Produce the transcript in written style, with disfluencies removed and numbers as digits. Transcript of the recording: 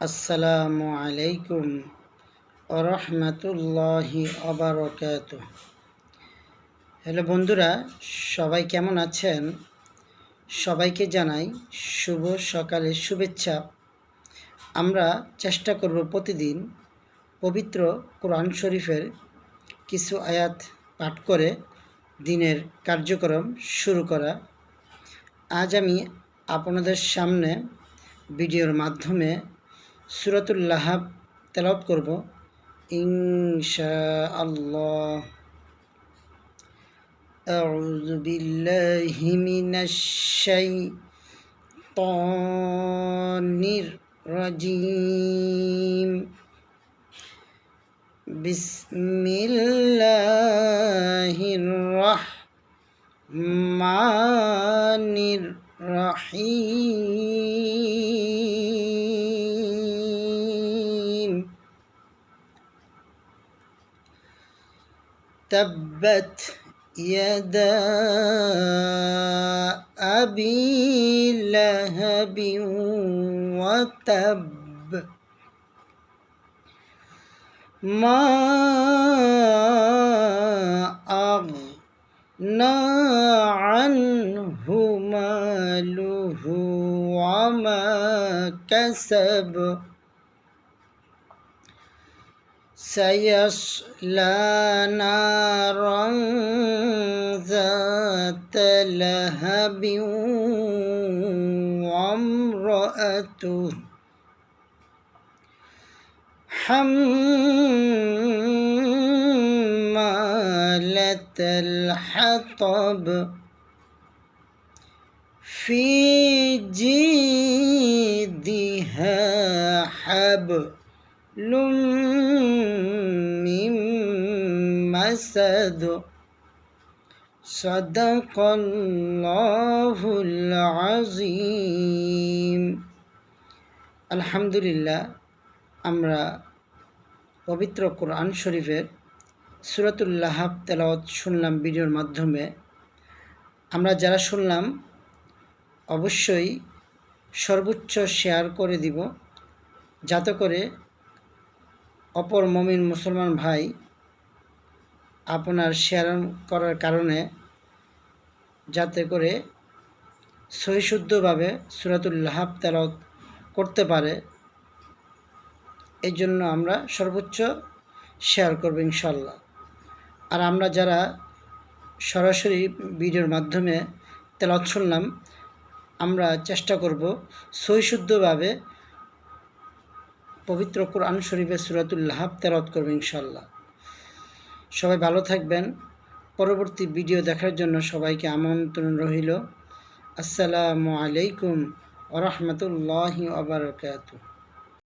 আসসালামু আলাইকুম ওরহমতুল্লাহি ওবারাকাতুহ। হ্যালো বন্ধুরা, সবাই কেমন আছেন? সবাইকে জানাই শুভ সকালের শুভেচ্ছা। আমরা চেষ্টা করব প্রতিদিন পবিত্র কোরআন শরীফের কিছু আয়াত পাঠ করে দিনের কার্যক্রম শুরু করা। আজ আমি আপনাদের সামনে ভিডিওর মাধ্যমে সূরাতুল লাহাব তেলাওয়াত করব ইনশাআল্লাহ। আউযু বিল্লাহি মিনাশ শাইতানির রাজিম। বিসমিল্লাহির রাহমানির রাহিম। تبت يدا أبي لهب وتب ما أغنى عنه ماله وما كسب سيصلى نارا ذات لهب وامرأته حمالة الحطب في جيدها حبل من مسد صدق الله العظيم। আলহামদুলিল্লাহ, আমরা পবিত্র কোরআন শরীফের সূরাতুল লাহাব তেলাওয়াত শুনলাম ভিডিওর মাধ্যমে। আমরা যারা শুনলাম অবশ্যই সর্বোচ্চ শেয়ার করে দিব, যাতে করে অপর মুমিন মুসলমান ভাই আপনার শেয়ার করার কারণে যাতে করে সহিশুদ্ধভাবে সূরাতুল লাহাব তেলাওয়াত করতে পারে, এই জন্য আমরা সর্বোচ্চ শেয়ার করব ইনশাল্লাহ। আর আমরা যারা সরাসরি ভিডিওর মাধ্যমে তেলাওয়াত শুনলাম, আমরা চেষ্টা করব সহিশুদ্ধভাবে পবিত্র কোরআন শরীফের সূরাতুল লাহাব তেলাওয়াত করব ইনশাল্লাহ। সবাই ভালো থাকবেন। পরবর্তী ভিডিও দেখার জন্য সবাইকে আমন্ত্রণ রইল। আসসালামু আলাইকুম ওয়া রাহমাতুল্লাহি ওয়া বারাকাতুহু।